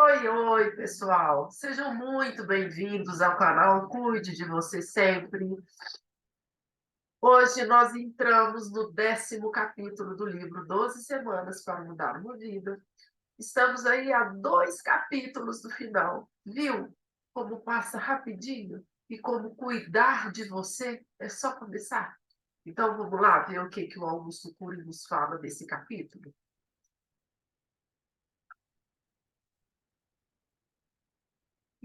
Oi, oi, pessoal. Sejam muito bem-vindos ao canal Cuide de Você Sempre. Hoje nós entramos no 10º capítulo do livro 12 Semanas para Mudar uma Vida. Estamos aí a 2 capítulos do final. Viu como passa rapidinho? E como cuidar de você é só começar? Então vamos lá ver o que o Augusto Cury nos fala desse capítulo?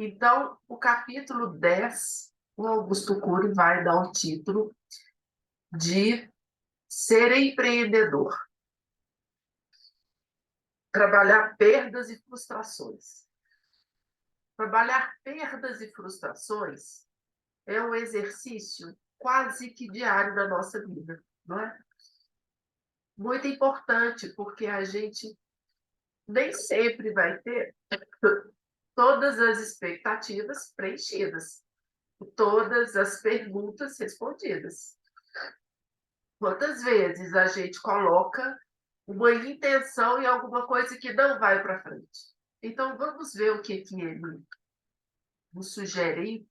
Então, o capítulo 10, o Augusto Cury vai dar o título de Ser Empreendedor, trabalhar perdas e frustrações. Trabalhar perdas e frustrações é um exercício quase que diário da nossa vida, não é? Muito importante, porque a gente nem sempre vai ter todas as expectativas preenchidas, todas as perguntas respondidas. Quantas vezes a gente coloca uma intenção em alguma coisa que não vai para frente? Então, vamos ver o que ele nos sugere.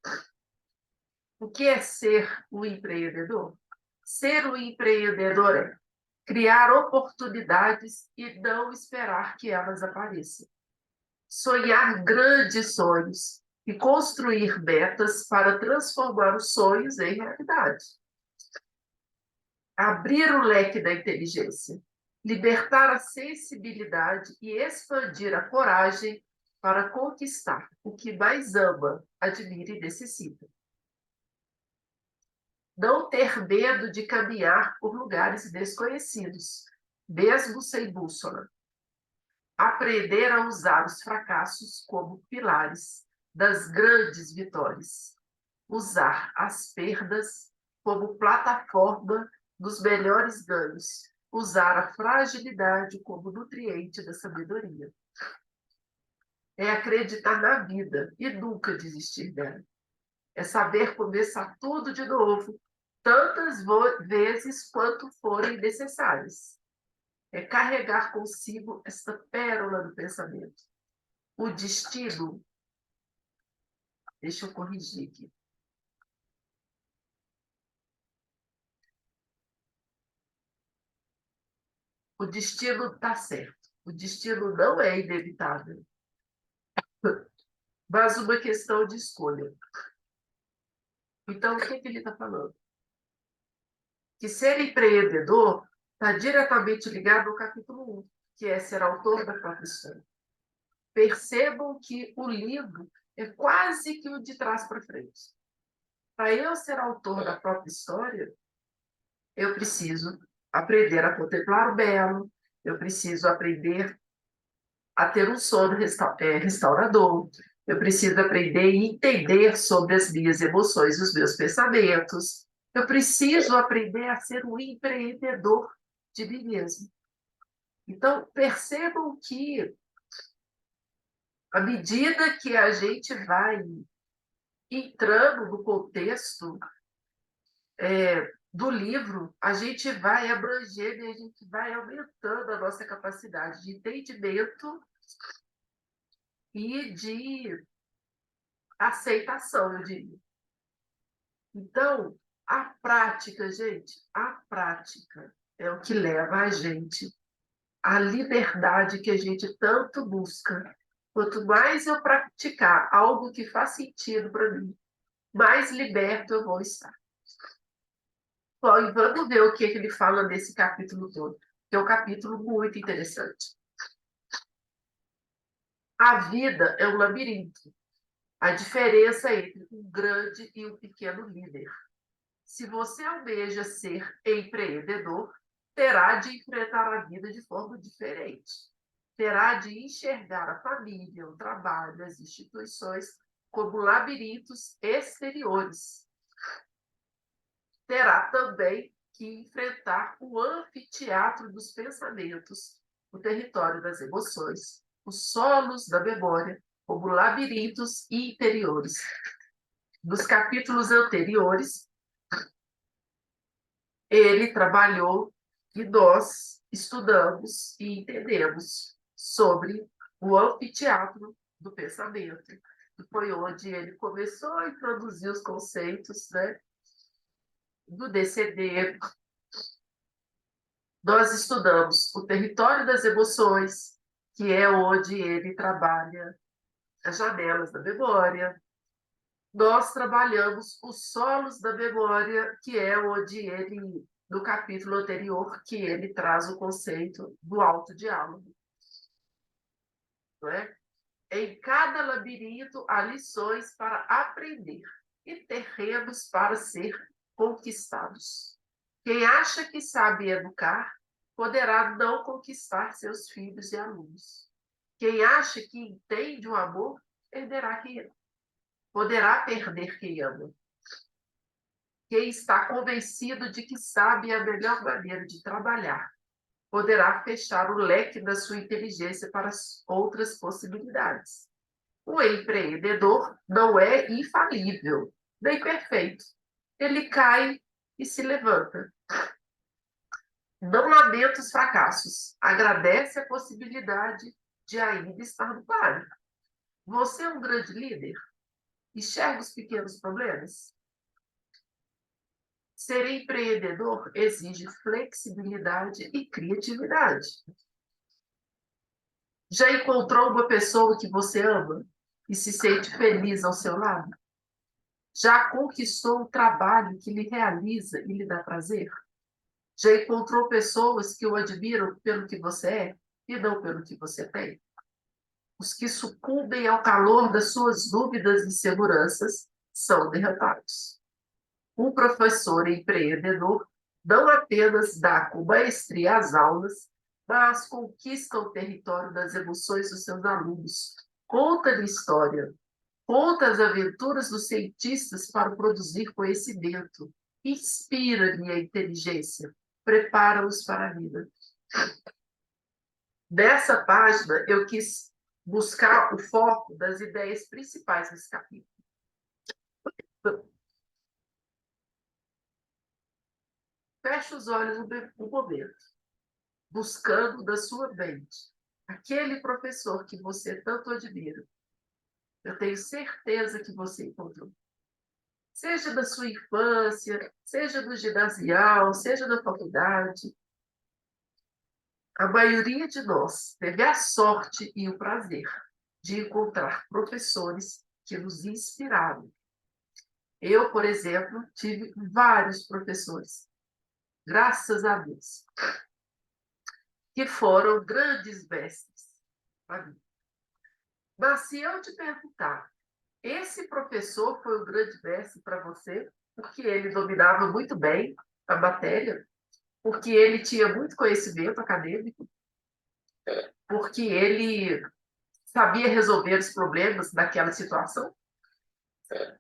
O que é ser um empreendedor? Ser um empreendedor é criar oportunidades e não esperar que elas apareçam. Sonhar grandes sonhos e construir metas para transformar os sonhos em realidade. Abrir o leque da inteligência, libertar a sensibilidade e expandir a coragem para conquistar o que mais ama, admira e necessita. Não ter medo de caminhar por lugares desconhecidos, mesmo sem bússola. Aprender a usar os fracassos como pilares das grandes vitórias. Usar as perdas como plataforma dos melhores ganhos. Usar a fragilidade como nutriente da sabedoria. É acreditar na vida e nunca desistir dela. É saber começar tudo de novo, tantas vezes quanto forem necessárias. É carregar consigo esta pérola do pensamento. O destino, deixa eu corrigir aqui. O destino está certo. O destino não é inevitável, mas uma questão de escolha. Então, o que ele está falando? Que ser empreendedor está diretamente ligado ao capítulo 1, que é ser autor da própria história. Percebam que o livro é quase que o de trás para frente. Para eu ser autor da própria história, eu preciso aprender a contemplar o belo, eu preciso aprender a ter um sono restaurador, eu preciso aprender e entender sobre as minhas emoções, os meus pensamentos, eu preciso aprender a ser um empreendedor de mim mesmo. Então, percebam que, à medida que a gente vai entrando no contexto do livro, a gente vai abrangendo e a gente vai aumentando a nossa capacidade de entendimento e de aceitação, eu diria. Então, a prática, gente, a prática é o que leva a gente à liberdade que a gente tanto busca. Quanto mais eu praticar algo que faz sentido para mim, mais liberto eu vou estar. Bom, e vamos ver o que ele fala nesse capítulo todo, que é um capítulo muito interessante. A vida é um labirinto. A diferença entre um grande e um pequeno líder. Se você almeja ser empreendedor, terá de enfrentar a vida de forma diferente. Terá de enxergar a família, o trabalho, as instituições como labirintos exteriores. Terá também que enfrentar o anfiteatro dos pensamentos, o território das emoções, os solos da memória, como labirintos interiores. Nos capítulos anteriores, ele trabalhou e nós estudamos e entendemos sobre o anfiteatro do pensamento, que foi onde ele começou a introduzir os conceitos, né, do DCD. Nós estudamos o território das emoções, que é onde ele trabalha as janelas da memória. Nós trabalhamos os solos da memória, que é onde ele, no capítulo anterior, que ele traz o conceito do autodiálogo. Não é? Em cada labirinto há lições para aprender e terrenos para ser conquistados. Quem acha que sabe educar, poderá não conquistar seus filhos e alunos. Quem acha que entende o amor, poderá perder quem ama. Quem está convencido de que sabe a melhor maneira de trabalhar, poderá fechar o leque da sua inteligência para outras possibilidades. O empreendedor não é infalível, nem perfeito. Ele cai e se levanta. Não lamenta os fracassos. Agradece a possibilidade de ainda estar no páreo. Você é um grande líder? Enxerga os pequenos problemas? Ser empreendedor exige flexibilidade e criatividade. Já encontrou uma pessoa que você ama e se sente feliz ao seu lado? Já conquistou o trabalho que lhe realiza e lhe dá prazer? Já encontrou pessoas que o admiram pelo que você é e não pelo que você tem? Os que sucumbem ao calor das suas dúvidas e inseguranças são derrotados. Um professor empreendedor não apenas dá com maestria as aulas, mas conquista o território das emoções dos seus alunos. Conta-lhe história, conta as aventuras dos cientistas para produzir conhecimento, inspira-lhe a inteligência, prepara-os para a vida. Nessa página, eu quis buscar o foco das ideias principais desse capítulo. Feche os olhos um momento, buscando da sua mente aquele professor que você tanto admira. Eu tenho certeza que você encontrou. Seja da sua infância, seja do ginasial, seja da faculdade. A maioria de nós teve a sorte e o prazer de encontrar professores que nos inspiraram. Eu, por exemplo, tive vários professores, graças a Deus, que foram grandes mestres para mim. Mas se eu te perguntar, esse professor foi um grande mestre para você, porque ele dominava muito bem a matéria, porque ele tinha muito conhecimento acadêmico, porque ele sabia resolver os problemas daquela situação?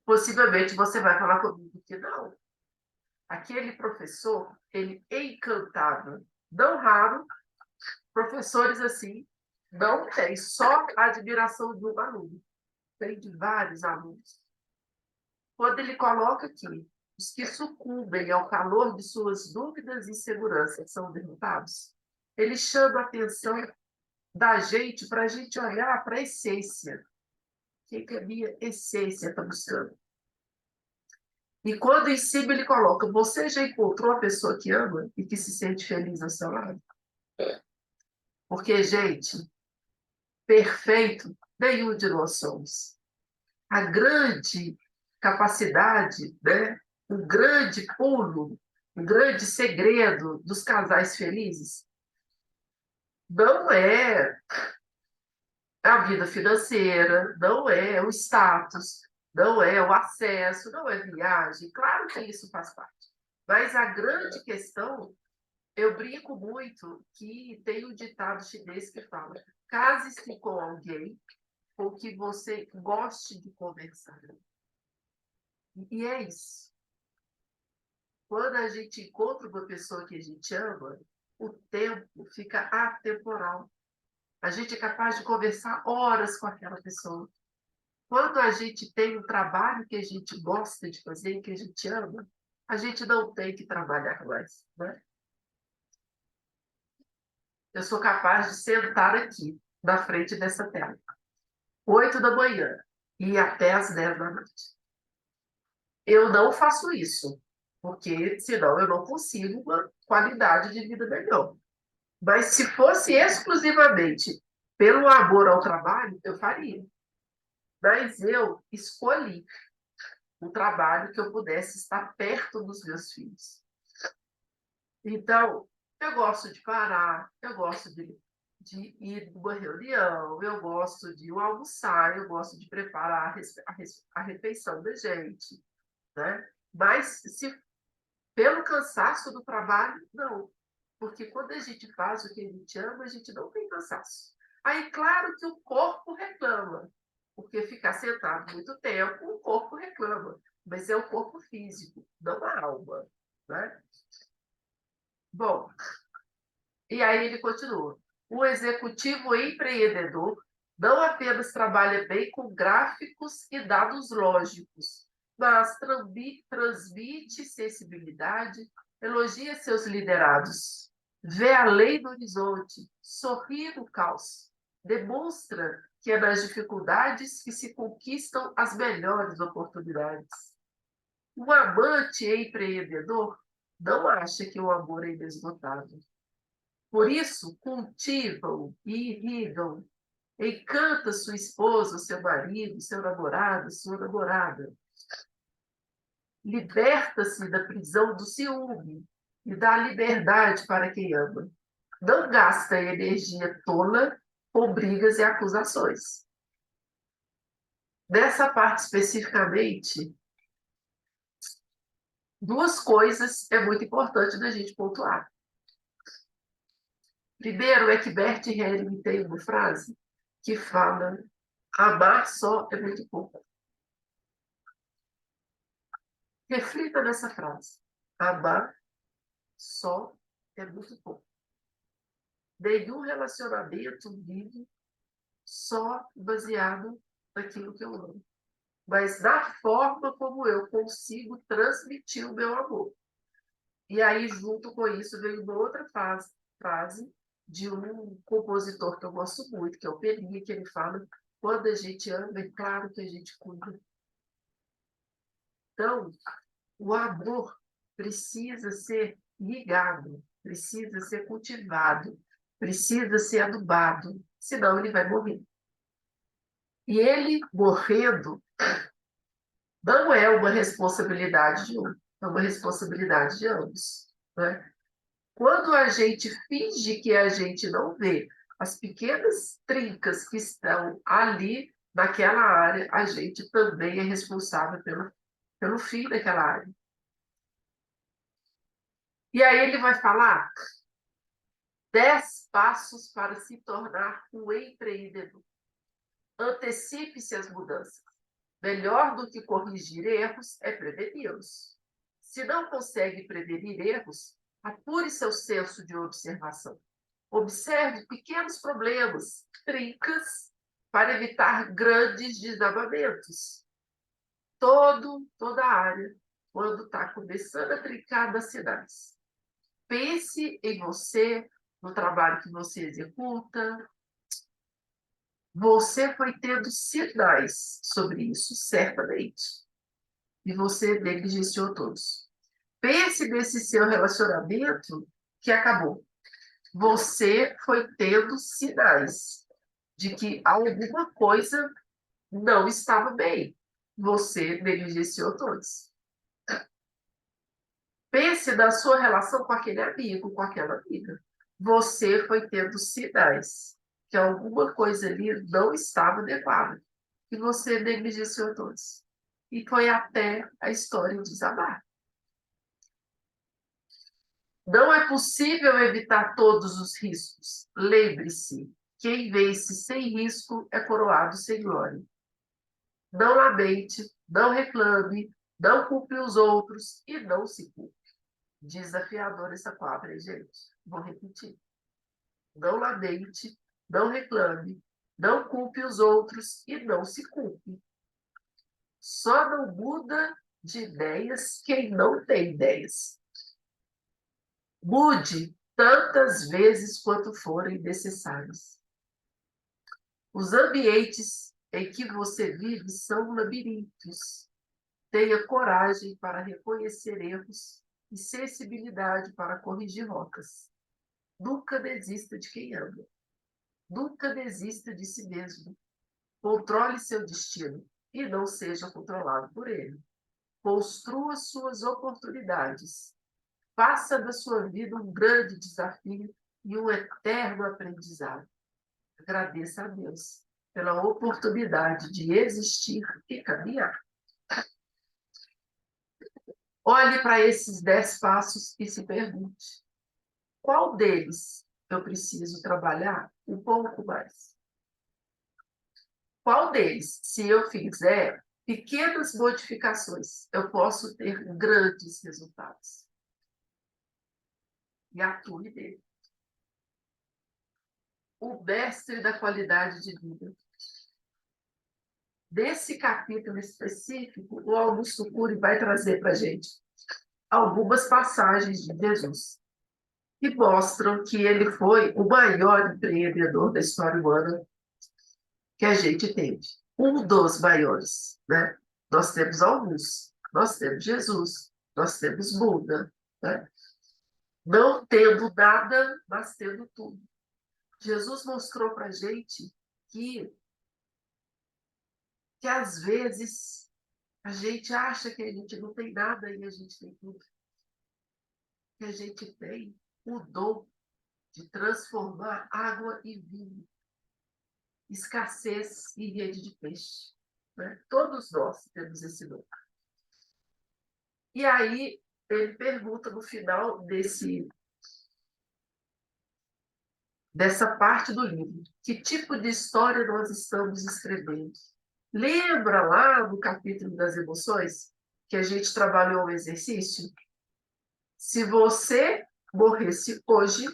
Possivelmente você vai falar comigo que não. Aquele professor, ele encantava. Não raro, professores assim não têm só a admiração de um aluno, tem de vários alunos. Quando ele coloca aqui, os que sucumbem ao calor de suas dúvidas e inseguranças são derrotados, ele chama a atenção da gente para a gente olhar para a essência. O que a minha essência está buscando? E quando em cima ele coloca, você já encontrou a pessoa que ama e que se sente feliz ao seu lado? Porque, gente, perfeito, nenhum de nós somos. A grande capacidade, né? O grande pulo, o grande segredo dos casais felizes não é a vida financeira, não é o status, não é o acesso, não é viagem. Claro que isso faz parte. Mas a grande questão, eu brinco muito que tem um ditado chinês que fala: case-se com alguém com que você goste de conversar. E é isso. Quando a gente encontra uma pessoa que a gente ama, o tempo fica atemporal. A gente é capaz de conversar horas com aquela pessoa. Quando a gente tem um trabalho que a gente gosta de fazer, que a gente ama, a gente não tem que trabalhar mais, né? Eu sou capaz de sentar aqui, na frente dessa tela, 8 da manhã e até às 10 da noite. Eu não faço isso, porque senão eu não consigo uma qualidade de vida melhor. Mas se fosse exclusivamente pelo amor ao trabalho, eu faria. Mas eu escolhi um trabalho que eu pudesse estar perto dos meus filhos. Então, eu gosto de parar, eu gosto de ir numa reunião, eu gosto de almoçar, eu gosto de preparar a refeição da gente, né? Mas se pelo cansaço do trabalho, não. Porque quando a gente faz o que a gente ama, a gente não tem cansaço. Aí, claro que o corpo reclama, porque ficar sentado muito tempo, o corpo reclama. Mas é o corpo físico, não a alma, né? Bom, e aí ele continua. O executivo empreendedor não apenas trabalha bem com gráficos e dados lógicos, mas transmite sensibilidade, elogia seus liderados, vê além do horizonte, sorri no caos, demonstra que é nas dificuldades que se conquistam as melhores oportunidades. O amante empreendedor não acha que o amor é inesgotável. Por isso, cultivam e irrigam, encanta sua esposa, seu marido, seu namorado, sua namorada. Liberta-se da prisão do ciúme e dá liberdade para quem ama. Não gasta energia tola com brigas e acusações. Nessa parte especificamente, duas coisas é muito importante da gente pontuar. Primeiro é que Bert Helling tem uma frase que fala: amar só é muito pouco. Reflita nessa frase. Amar só é muito pouco. Nenhum relacionamento vive só baseado naquilo que eu amo, mas na forma como eu consigo transmitir o meu amor. E aí, junto com isso, veio uma outra frase de um compositor que eu gosto muito, que é o Peninha, que ele fala: quando a gente ama, é claro que a gente cuida. Então, o amor precisa ser ligado, precisa ser cultivado, precisa ser adubado, senão ele vai morrer. E ele morrendo não é uma responsabilidade de um, é uma responsabilidade de ambos, né? Quando a gente finge que a gente não vê as pequenas trincas que estão ali naquela área, a gente também é responsável pelo fim daquela área. E aí ele vai falar 10 passos para se tornar um empreendedor. Antecipe-se às mudanças. Melhor do que corrigir erros é preveni-los. Se não consegue prevenir erros, apure seu senso de observação. Observe pequenos problemas, trincas, para evitar grandes desabamentos. Toda a área, quando está começando a trincar das cidades. Pense em você, no trabalho que você executa. Você foi tendo sinais sobre isso, certamente. E você negligenciou todos. Pense nesse seu relacionamento que acabou. Você foi tendo sinais de que alguma coisa não estava bem. Você negligenciou todos. Pense na sua relação com aquele amigo, com aquela amiga. Você foi tendo sinais que alguma coisa ali não estava adequada. E você negligenciou todos. E foi até a história desabar. Não é possível evitar todos os riscos. Lembre-se, quem vence sem risco é coroado sem glória. Não lamente, não reclame, não culpe os outros e não se culpe. Desafiador essa palavra, hein, gente? Vou repetir. Não lamente, não reclame, não culpe os outros e não se culpe. Só não muda de ideias quem não tem ideias. Mude tantas vezes quanto forem necessárias. Os ambientes em que você vive são labirintos. Tenha coragem para reconhecer erros e sensibilidade para corrigir rotas. Nunca desista de quem ama. Nunca desista de si mesmo. Controle seu destino e não seja controlado por ele. Construa suas oportunidades. Faça da sua vida um grande desafio e um eterno aprendizado. Agradeça a Deus pela oportunidade de existir e caminhar. Olhe para esses 10 passos e se pergunte: qual deles eu preciso trabalhar um pouco mais? Qual deles, se eu fizer pequenas modificações, eu posso ter grandes resultados? E atue nele. O mestre da qualidade de vida. Desse capítulo específico, o Augusto Cury vai trazer para a gente algumas passagens de Jesus que mostram que ele foi o maior empreendedor da história humana que a gente teve. Um dos maiores, né? Nós temos alguns. Nós temos Jesus, nós temos Buda, né? Não tendo nada, mas tendo tudo. Jesus mostrou para a gente que às vezes a gente acha que a gente não tem nada e a gente tem tudo. Que a gente tem o dom de transformar água em vinho, escassez em rede de peixe. Né? Todos nós temos esse dom. E aí ele pergunta no final dessa parte do livro, que tipo de história nós estamos escrevendo? Lembra lá no capítulo das emoções que a gente trabalhou o exercício? Se você morresse hoje,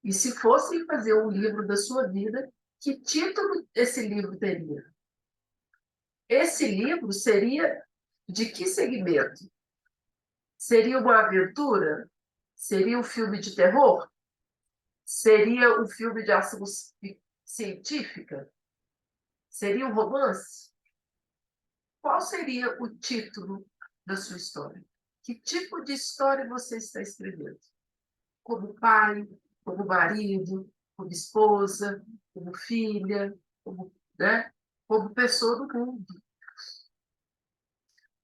e se fosse fazer um livro da sua vida, que título esse livro teria? Esse livro seria de que segmento? Seria uma aventura? Seria um filme de terror? Seria um filme de ação científica? Seria um romance? Qual seria o título da sua história? Que tipo de história você está escrevendo? Como pai, como marido, como esposa, como filha, né? Como pessoa do mundo.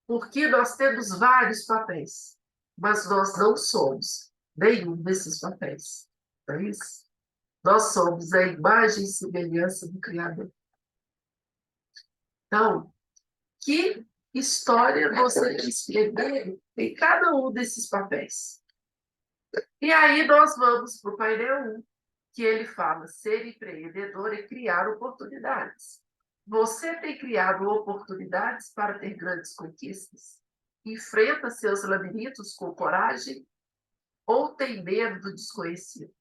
Porque nós temos vários papéis, mas nós não somos nenhum desses papéis. Não é isso? Nós somos a imagem e semelhança do Criador. Então, que história você quer escrever em cada um desses papéis? E aí nós vamos para o painel 1, que ele fala: ser empreendedor é criar oportunidades. Você tem criado oportunidades para ter grandes conquistas? Enfrenta seus labirintos com coragem ou tem medo do desconhecido?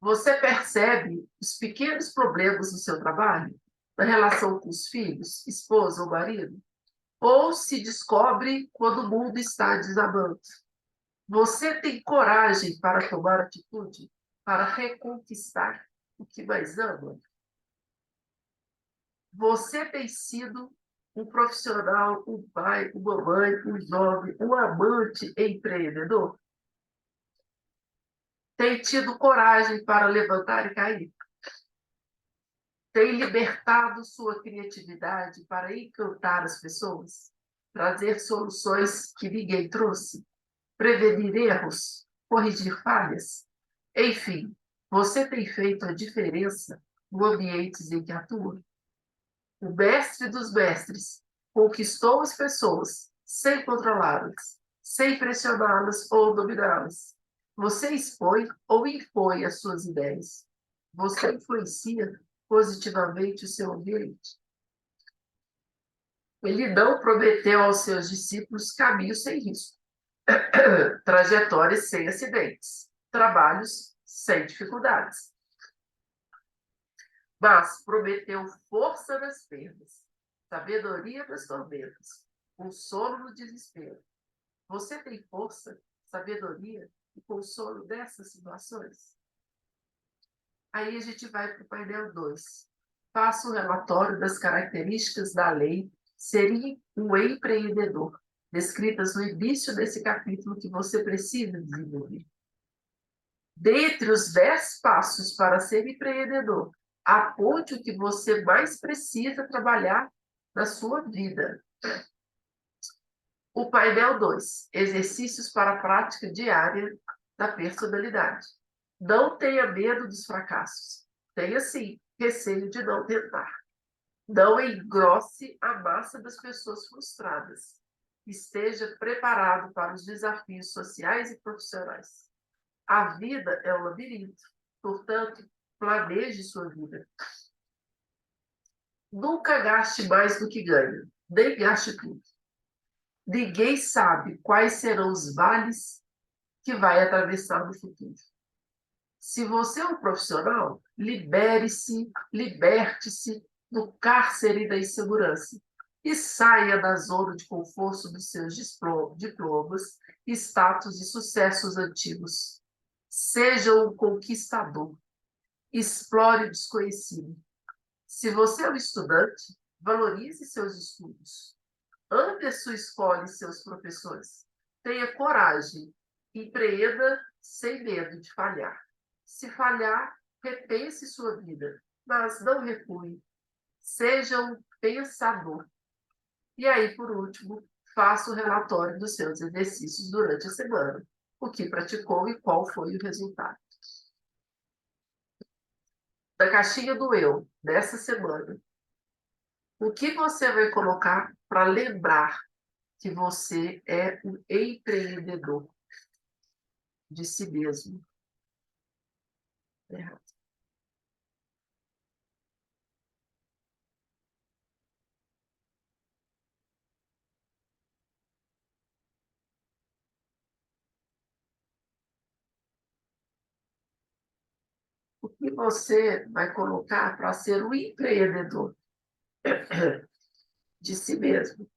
Você percebe os pequenos problemas no seu trabalho, na relação com os filhos, esposa ou marido? Ou se descobre quando o mundo está desabando? Você tem coragem para tomar atitude, para reconquistar o que mais ama? Você tem sido um profissional, um pai, uma mãe, um jovem, um amante empreendedor? Tem tido coragem para levantar e cair? Tem libertado sua criatividade para encantar as pessoas? Trazer soluções que ninguém trouxe? Prevenir erros? Corrigir falhas? Enfim, você tem feito a diferença no ambiente em que atua? O mestre dos mestres conquistou as pessoas sem controlá-las, sem pressioná-las ou dominá-las. Você expõe ou impõe as suas ideias. Você influencia positivamente o seu ambiente. Ele não prometeu aos seus discípulos caminhos sem risco, trajetórias sem acidentes, trabalhos sem dificuldades. Mas prometeu força nas perdas, sabedoria nas tormentas, consolo no desespero. Você tem força, sabedoria e consolo nessas situações? Aí a gente vai para o painel 2. faça o relatório das características da lei ser um empreendedor, descritas no início desse capítulo que você precisa desenvolver. Dentre os 10 passos para ser empreendedor, aponte o que você mais precisa trabalhar na sua vida. O painel 2, exercícios para a prática diária da personalidade. Não tenha medo dos fracassos. Tenha, sim, receio de não tentar. Não engrosse a massa das pessoas frustradas. Esteja preparado para os desafios sociais e profissionais. A vida é um labirinto, portanto, planeje sua vida. Nunca gaste mais do que ganha, nem gaste tudo. Ninguém sabe quais serão os vales que vai atravessar no futuro. Se você é um profissional, liberte-se do cárcere da insegurança e saia da zona de conforto dos seus diplomas, status e sucessos antigos. Seja um conquistador. Explore o desconhecido. Se você é um estudante, valorize seus estudos. Ame a sua escola e seus professores. Tenha coragem. Empreenda sem medo de falhar. Se falhar, repense sua vida, mas não recue. Seja um pensador. E aí, por último, faça o relatório dos seus exercícios durante a semana. O que praticou e qual foi o resultado. Da caixinha do eu, dessa semana, o que você vai colocar para lembrar que você é um empreendedor de si mesmo? Errado. O que você vai colocar para ser um empreendedor de si mesmo?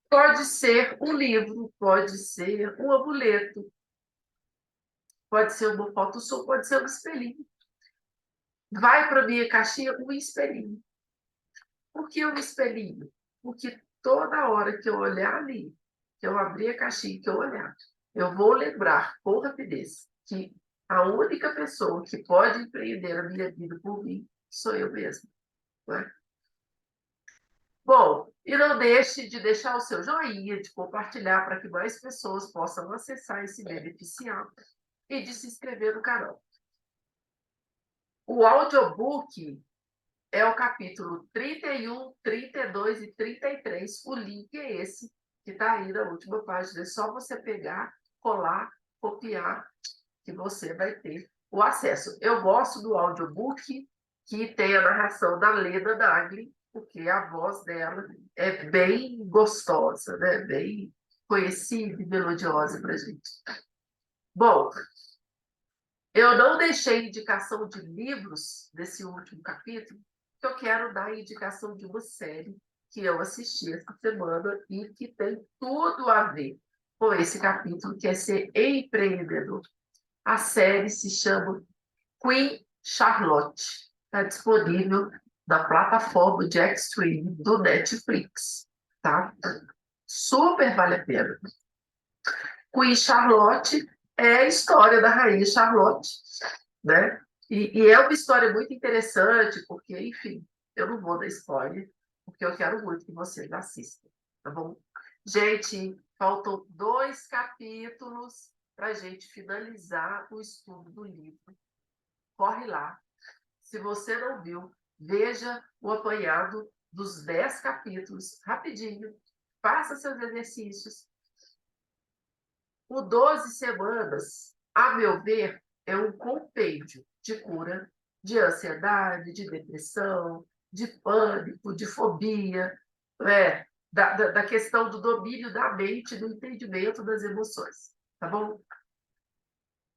Pode ser um livro, pode ser um amuleto, pode ser uma foto sua, pode ser um espelhinho. Vai para a minha caixinha um espelhinho. Por que um espelhinho? Porque toda hora que eu olhar ali, que eu abrir a caixinha, que eu olhar, eu vou lembrar com rapidez que a única pessoa que pode empreender a minha vida por mim sou eu mesma. Não é? Bom, e não deixe de deixar o seu joinha, de compartilhar para que mais pessoas possam acessar e se beneficiar e de se inscrever no canal. O audiobook é o capítulo 31, 32 e 33. O link é esse que está aí na última página. É só você pegar, colar, copiar, que você vai ter o acesso. Eu gosto do audiobook que tem a narração da Leda Nagli, porque a voz dela é bem gostosa, né? Bem conhecida e melodiosa para a gente. Bom, eu não deixei indicação de livros nesse último capítulo, que eu quero dar a indicação de uma série que eu assisti essa semana e que tem tudo a ver com esse capítulo, que é ser empreendedor. A série se chama Queen Charlotte. Está disponível na plataforma de Extreme do Netflix. Tá? Super vale a pena. Queen Charlotte é a história da rainha Charlotte, né? E é uma história muito interessante, porque, enfim, eu não vou dar spoiler, porque eu quero muito que vocês assistam, tá bom? Gente, faltam 2 capítulos para a gente finalizar o estudo do livro. Corre lá. Se você não viu, veja o apanhado dos 10 capítulos, rapidinho, faça seus exercícios. O 12 semanas, a meu ver, é um compêndio de cura de ansiedade, de depressão, de pânico, de fobia, né? Da questão do domínio da mente, do entendimento das emoções. Tá bom?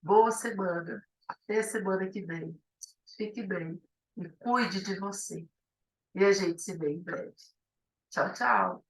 Boa semana. Até semana que vem. Fique bem e cuide de você. E a gente se vê em breve. Tchau, tchau.